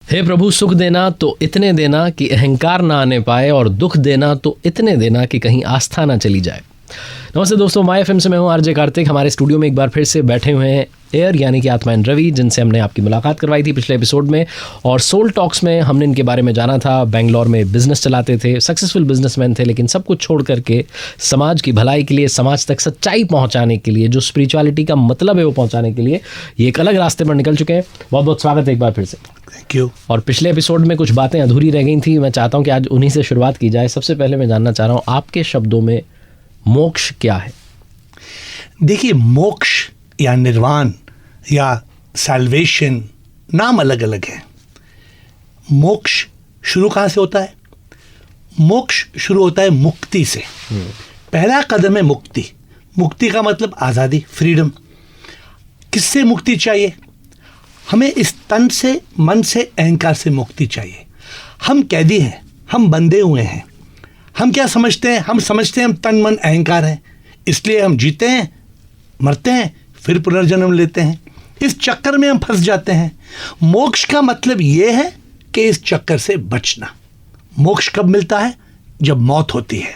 हे प्रभु, सुख देना तो इतने देना कि अहंकार ना आने पाए, और दुख देना तो इतने देना कि कहीं आस्था ना चली जाए। नमस्ते दोस्तों, माय एफएम से मैं हूं आरजे कार्तिक। हमारे स्टूडियो में एक बार फिर से बैठे हुए हैं एयर यानी कि आत्मा एंड रवि, जिनसे हमने आपकी मुलाकात करवाई थी पिछले एपिसोड में। और सोल टॉक्स में हमने इनके बारे में जाना था। बेंगलोर में बिजनेस चलाते थे, सक्सेसफुल बिजनेसमैन थे, लेकिन सब कुछ छोड़ करके समाज की भलाई के लिए, समाज तक सच्चाई पहुंचाने के लिए, जो स्पिरिचुअलिटी का मतलब है वो पहुंचाने के लिए ये एक अलग रास्ते पर निकल चुके हैं। बहुत बहुत स्वागत है एक बार फिर से। Thank you. और पिछले एपिसोड में कुछ बातें अधूरी रह गई थी, मैं चाहता हूँ कि आज उन्हीं से शुरुआत की जाए। सबसे पहले मैं जानना चाह रहा हूँ, आपके शब्दों में मोक्ष क्या है? देखिए, मोक्ष या निर्वाण या सैल्वेशन, नाम अलग अलग है। मोक्ष शुरू कहाँ से होता है? मोक्ष शुरू होता है मुक्ति से। पहला कदम है मुक्ति। मुक्ति का मतलब आज़ादी, फ्रीडम। किससे मुक्ति चाहिए? हमें इस तन से, मन से, अहंकार से मुक्ति चाहिए। हम कैदी हैं, हम बंधे हुए हैं। हम क्या समझते हैं? हम समझते हैं हम तन मन अहंकार हैं, इसलिए हम जीते हैं, मरते हैं, फिर पुनर्जन्म लेते हैं। इस चक्कर में हम फंस जाते हैं। मोक्ष का मतलब यह है कि इस चक्कर से बचना। मोक्ष कब मिलता है? जब मौत होती है,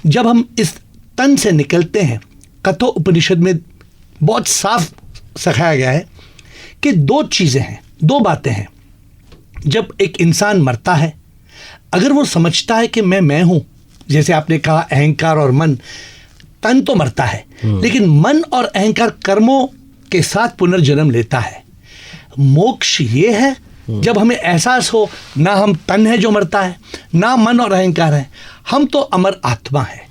जब हम इस तन से निकलते हैं। कठोर उपनिषद में बहुत साफ सिखाया गया है कि दो चीज़ें हैं, दो बातें हैं। जब एक इंसान मरता है, अगर वो समझता है कि मैं हूँ, जैसे आपने कहा अहंकार और मन, तन तो मरता है लेकिन मन और अहंकार कर्मों के साथ पुनर्जन्म लेता है। मोक्ष ये है जब हमें एहसास हो, ना हम तन है जो मरता है, ना मन और अहंकार है, हम तो अमर आत्मा है।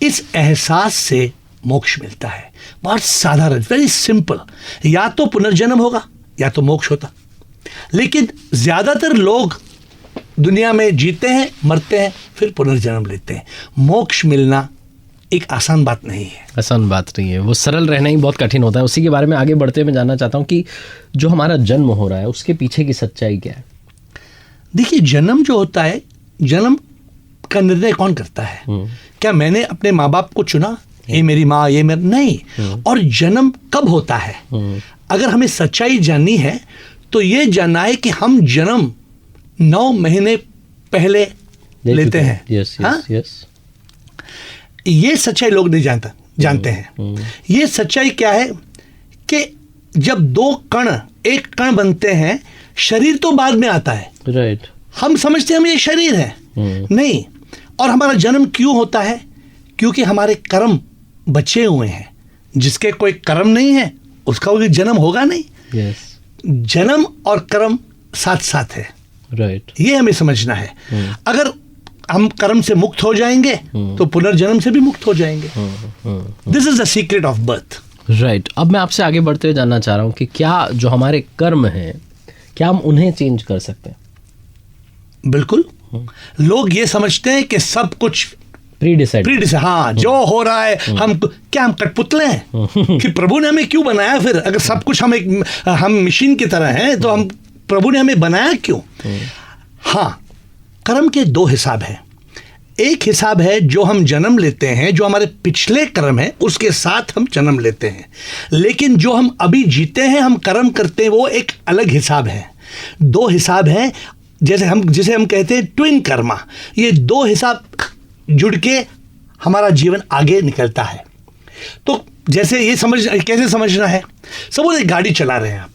इस एहसास से मोक्ष मिलता है। बहुत साधारण, वेरी सिंपल। या तो पुनर्जन्म होगा या तो मोक्ष होता। लेकिन ज्यादातर लोग दुनिया में जीते हैं, मरते हैं, फिर पुनर्जन्म लेते हैं। मोक्ष मिलना एक आसान बात नहीं है। आसान बात नहीं है, वो सरल रहना ही बहुत कठिन होता है। उसी के बारे में आगे बढ़ते हुए मैं जानना चाहता हूँ कि जो हमारा जन्म हो रहा है उसके पीछे की सच्चाई क्या है? देखिए, जन्म जो होता है, जन्म का निर्णय कौन करता है? क्या मैंने अपने माँ बाप को चुना, ये मेरी माँ, ये मेरा? नहीं। और जन्म कब होता है? अगर हमें सच्चाई जाननी है तो ये जानना है कि हम जन्म 9 महीने पहले लेते हैं। यस। ये सच्चाई लोग नहीं जानते हैं। ये सच्चाई क्या है कि जब 2 कण एक कण बनते हैं, शरीर तो बाद में आता है। राइट। हम समझते हैं हम ये शरीर है, नहीं। और हमारा जन्म क्यों होता है? क्योंकि हमारे कर्म बचे हुए हैं। जिसके कोई कर्म नहीं है उसका कोई जन्म होगा नहीं। यस। जन्म और कर्म साथ साथ है। राइट। ये हमें समझना है। अगर हम कर्म से मुक्त हो जाएंगे तो पुनर्जन्म से भी मुक्त हो जाएंगे। This is the secret of birth. Right. अब मैं आपसे आगे बढ़ते हुए जानना चाह रहा हूँ कि क्या जो हमारे कर्म हैं, क्या हम उन्हें चेंज कर सकते हैं? बिल्कुल। लोग ये समझते हैं कि सब कुछ प्री डिसाइड, हाँ, जो हो रहा है हम कठपुतले हैं कि प्रभु ने हमें क्यों बनाया? फिर अगर सब कुछ हम मशीन की तरह हैं तो हम प्रभु ने हमें बनाया क्यों? हाँ, कर्म के 2 हिसाब हैं। एक हिसाब है जो हम जन्म लेते हैं, जो हमारे पिछले कर्म है उसके साथ हम जन्म लेते हैं। लेकिन जो हम अभी जीते हैं, हम कर्म करते हैं, वो एक अलग हिसाब है। 2 हिसाब हैं, जिसे हम कहते हैं ट्विन कर्मा। ये 2 हिसाब जुड़ के हमारा जीवन आगे निकलता है। तो जैसे ये कैसे समझना है? सपोज एक गाड़ी चला रहे हैं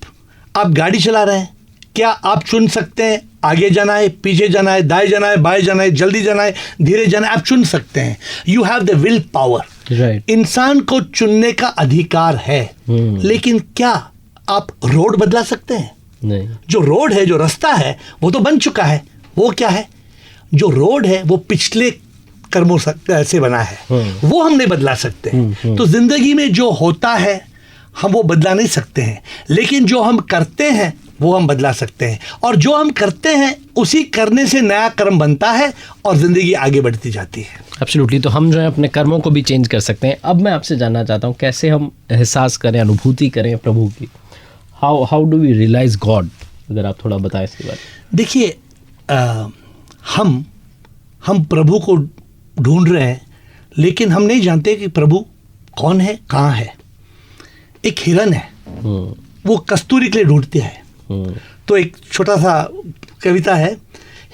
आप गाड़ी चला रहे हैं। क्या आप चुन सकते हैं आगे जाना है, पीछे जाना है, दाएं जाना है, बाएं जाना है, जल्दी जाना है, धीरे जाना है? आप चुन सकते हैं। You have the will power. Right. इंसान को चुनने का अधिकार है। लेकिन क्या आप रोड बदला सकते हैं? नहीं। जो रोड है, जो रास्ता है, वो तो बन चुका है। वो क्या है? जो रोड है वो पिछले कर्मों से बना है, वो हम नहीं बदला सकते। तो जिंदगी में जो होता है हम वो बदला नहीं सकते हैं, लेकिन जो हम करते हैं वो हम बदला सकते हैं। और जो हम करते हैं उसी करने से नया कर्म बनता है और जिंदगी आगे बढ़ती जाती है। एब्सोल्युटली। तो हम जो है अपने कर्मों को भी चेंज कर सकते हैं। अब मैं आपसे जानना चाहता हूँ, कैसे हम एहसास करें, अनुभूति करें प्रभु की? How do we realise God? अगर आप थोड़ा बताएं इसके बारे में। देखिए, हम प्रभु को ढूंढ रहे हैं, लेकिन हम नहीं जानते कि प्रभु कौन है, कहाँ है। एक हिरन है, वो कस्तूरी के लिए ढूंढते हैं। तो एक छोटा सा कविता है,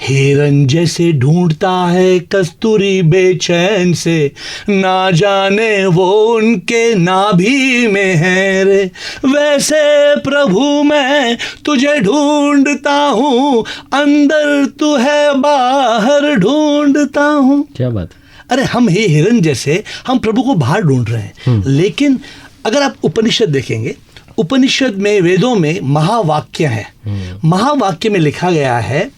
हिरन जैसे ढूंढता है कस्तूरी बेचैन से, ना जाने वो उनके नाभि में है रे, वैसे प्रभु मैं तुझे ढूंढता हूँ, अंदर तू है बाहर ढूंढता हूँ। क्या बात है। अरे हम ही हिरन जैसे हम प्रभु को बाहर ढूंढ रहे हैं। लेकिन अगर आप उपनिषद देखेंगे, उपनिषद में, वेदों में महावाक्य है। महावाक्य में लिखा गया है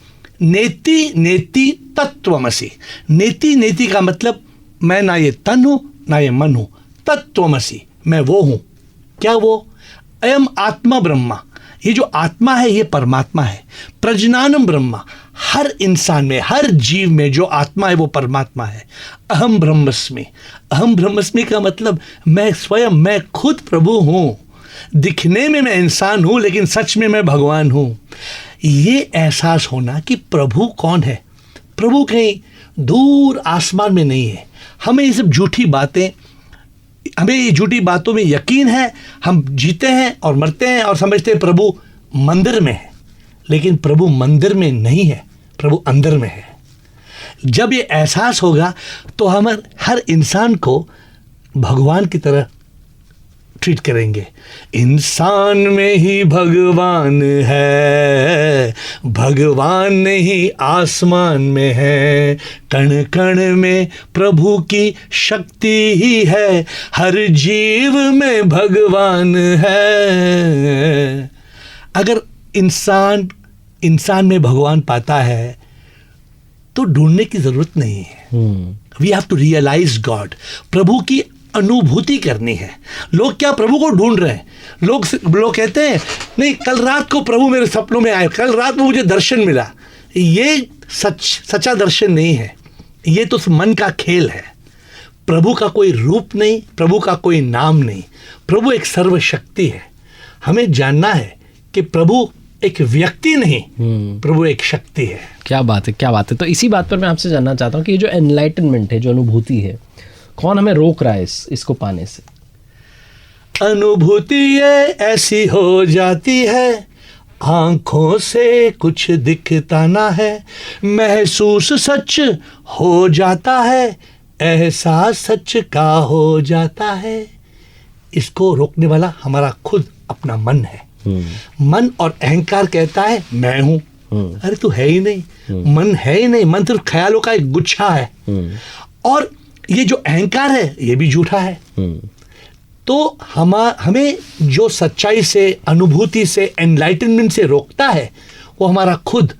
नेति नेति तत्वमसि। नेति नेति का मतलब मैं ना ये तन हूं ना ये मन हूं, तत्वमसि मैं वो हूं। क्या वो? अयम आत्मा ब्रह्मा, ये जो आत्मा है ये परमात्मा है। प्रजनानम ब्रह्मा, हर इंसान में, हर जीव में जो आत्मा है वो परमात्मा है। अहम ब्रह्मस्मि, अहम ब्रह्मस्मि का मतलब मैं स्वयं, मैं खुद प्रभु हूं। दिखने में मैं इंसान हूं लेकिन सच में मैं भगवान हूं। ये एहसास होना कि प्रभु कौन है, प्रभु कहीं दूर आसमान में नहीं है। हमें ये सब झूठी बातें, हमें ये झूठी बातों में यकीन है, हम जीते हैं और मरते हैं और समझते हैं प्रभु मंदिर में है। लेकिन प्रभु मंदिर में नहीं है, प्रभु अंदर में है। जब ये एहसास होगा तो हम हर इंसान को भगवान की तरह ट्रीट करेंगे। इंसान में ही भगवान है, भगवान नहीं आसमान में है, कण कण में प्रभु की शक्ति ही है, हर जीव में भगवान है। अगर इंसान में भगवान पाता है तो ढूंढने की जरूरत नहीं है। We have to realise God. प्रभु की अनुभूति करनी है। लोग क्या प्रभु को ढूंढ रहे हैं? लोग कहते हैं नहीं, कल रात को प्रभु मेरे सपनों में आए, कल रात में मुझे दर्शन मिला। ये सच्चा दर्शन नहीं है, ये तो मन का खेल है। प्रभु का कोई रूप नहीं, प्रभु का कोई नाम नहीं, प्रभु एक सर्वशक्ति है। हमें जानना है कि प्रभु एक व्यक्ति नहीं, प्रभु एक शक्ति है। क्या बात है, क्या बात है। तो इसी बात पर मैं आपसे जानना चाहता हूँ कि ये जो एनलाइटनमेंट है, जो अनुभूति है, कौन हमें रोक रहा है इसको पाने से? अनुभूति ये ऐसी हो जाती है, आंखों से कुछ दिखता ना है, महसूस सच हो जाता है, एहसास सच का हो जाता है। इसको रोकने वाला हमारा खुद अपना मन है। मन और अहंकार कहता है मैं हूं। अरे तू है ही नहीं, मन है ही नहीं, मन सिर्फ ख्यालों का एक गुच्छा है। और ये जो अहंकार है ये भी झूठा है। तो हमें जो सच्चाई से, अनुभूति से, एनलाइटनमेंट से रोकता है वो हमारा खुद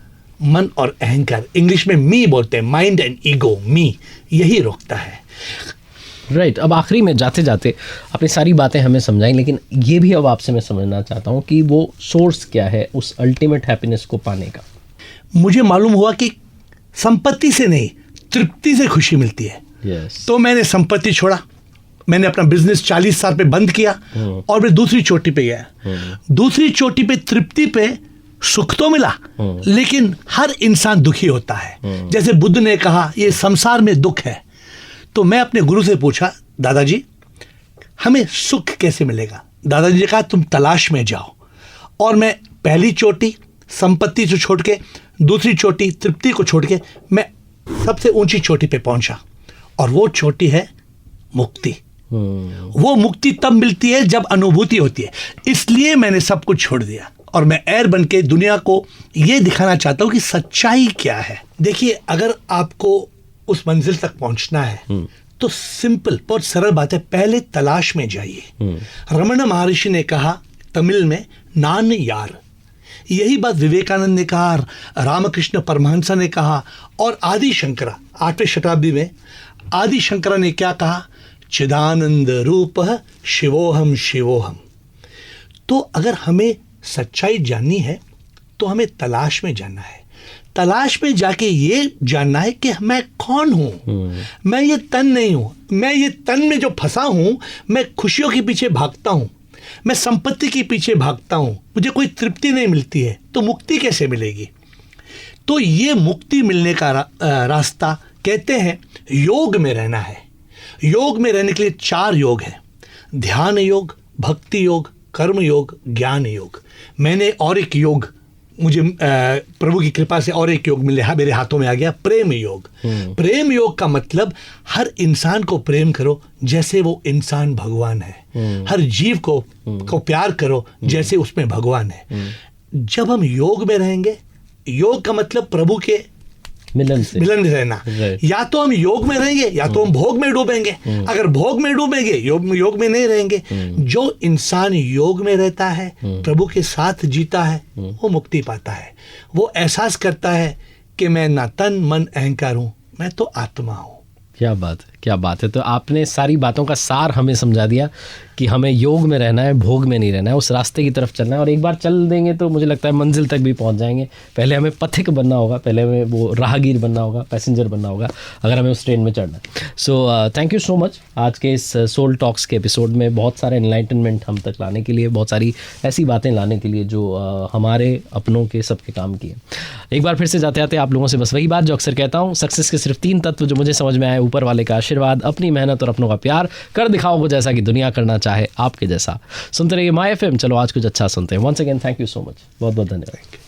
मन और अहंकार, इंग्लिश में मी बोलते हैं, माइंड एंड ईगो, मी, यही रोकता है। राइट। अब आखिरी में जाते जाते अपनी सारी बातें हमें समझाई, लेकिन ये भी अब आपसे मैं समझना चाहता हूँ कि वो सोर्स क्या है उस अल्टीमेट हैप्पीनेस को पाने का। मुझे मालूम हुआ कि संपत्ति से नहीं, तृप्ति से खुशी मिलती है। तो मैंने संपत्ति छोड़ा, मैंने अपना बिजनेस 40 साल पे बंद किया और मैं दूसरी चोटी पे गया। दूसरी चोटी पे तृप्ति पे सुख तो मिला, लेकिन हर इंसान दुखी होता है। जैसे बुद्ध ने कहा ये संसार में दुख है। तो मैं अपने गुरु से पूछा, दादाजी हमें सुख कैसे मिलेगा? दादाजी ने कहा तुम तलाश में जाओ। और मैं पहली चोटी संपत्ति से छोड़ के, दूसरी चोटी तृप्ति को छोड़ के, मैं सबसे ऊंची चोटी पे पहुंचा, और वो चोटी है मुक्ति। वो मुक्ति तब मिलती है जब अनुभूति होती है। इसलिए मैंने सब कुछ छोड़ दिया और मैं एयर बन के दुनिया को ये दिखाना चाहता हूँ कि सच्चाई क्या है। देखिए, अगर आपको उस मंजिल तक पहुंचना है तो सिंपल, बहुत सरल बात है, पहले तलाश में जाइए। रमन महर्षि ने कहा तमिल में नान यार, यही बात विवेकानंद ने कहा, रामकृष्ण परमहंस ने कहा, और आदि शंकरा 8वीं शताब्दी में आदि शंकरा ने क्या कहा? चिदानंद रूप शिवोहम शिवोहम। तो अगर हमें सच्चाई जाननी है तो हमें तलाश में जाना है। तलाश में जाके ये जानना है कि मैं कौन हूं। मैं ये तन नहीं हूं, मैं ये तन में जो फंसा हूं, मैं खुशियों के पीछे भागता हूं, मैं संपत्ति के पीछे भागता हूं, मुझे कोई तृप्ति नहीं मिलती है, तो मुक्ति कैसे मिलेगी? तो ये मुक्ति मिलने का रास्ता कहते हैं योग में रहना है। योग में रहने के लिए 4 योग हैं: ध्यान योग, भक्ति योग, कर्म योग, ज्ञान योग। मैंने और एक योग मुझे प्रभु की कृपा से और एक योग मेरे हाथों में आ गया, प्रेम योग। प्रेम योग का मतलब हर इंसान को प्रेम करो जैसे वो इंसान भगवान है। हर जीव को प्यार करो जैसे उसमें भगवान है। जब हम योग में रहेंगे, योग का मतलब प्रभु के मिलन रहना। या तो हम योग में रहेंगे या तो हम भोग में डूबेंगे। अगर भोग में डूबेंगे, योग में नहीं रहेंगे। जो इंसान योग में रहता है, प्रभु के साथ जीता है, वो मुक्ति पाता है। वो एहसास करता है कि मैं ना तन मन अहंकार हूं, मैं तो आत्मा हूं। क्या बात है, क्या बात है। तो आपने सारी बातों का सार हमें समझा दिया कि हमें योग में रहना है, भोग में नहीं रहना है, उस रास्ते की तरफ चलना है। और एक बार चल देंगे तो मुझे लगता है मंजिल तक भी पहुंच जाएंगे। पहले हमें पथिक बनना होगा, पहले हमें वो राहगीर बनना होगा, पैसेंजर बनना होगा, अगर हमें उस ट्रेन में चढ़ना है। So thank you so much. आज के इस सोल टॉक्स के एपिसोड में बहुत सारे एनलाइटनमेंट हम तक लाने के लिए, बहुत सारी ऐसी बातें लाने के लिए जो हमारे अपनों के सबके काम की है। एक बार फिर से जाते आते आप लोगों से बस वही बात जो अक्सर कहता हूँ, सक्सेस के सिर्फ 3 तत्व जो मुझे समझ में आए, ऊपर वाले का आशीर्वाद, अपनी मेहनत और अपनों का प्यार। कर दिखाओ वो जैसा कि दुनिया करना चाहे आपके जैसा। सुनते रहिए माय एफएम। चलो आज कुछ अच्छा सुनते हैं। Once again thank you so much, बहुत बहुत धन्यवाद।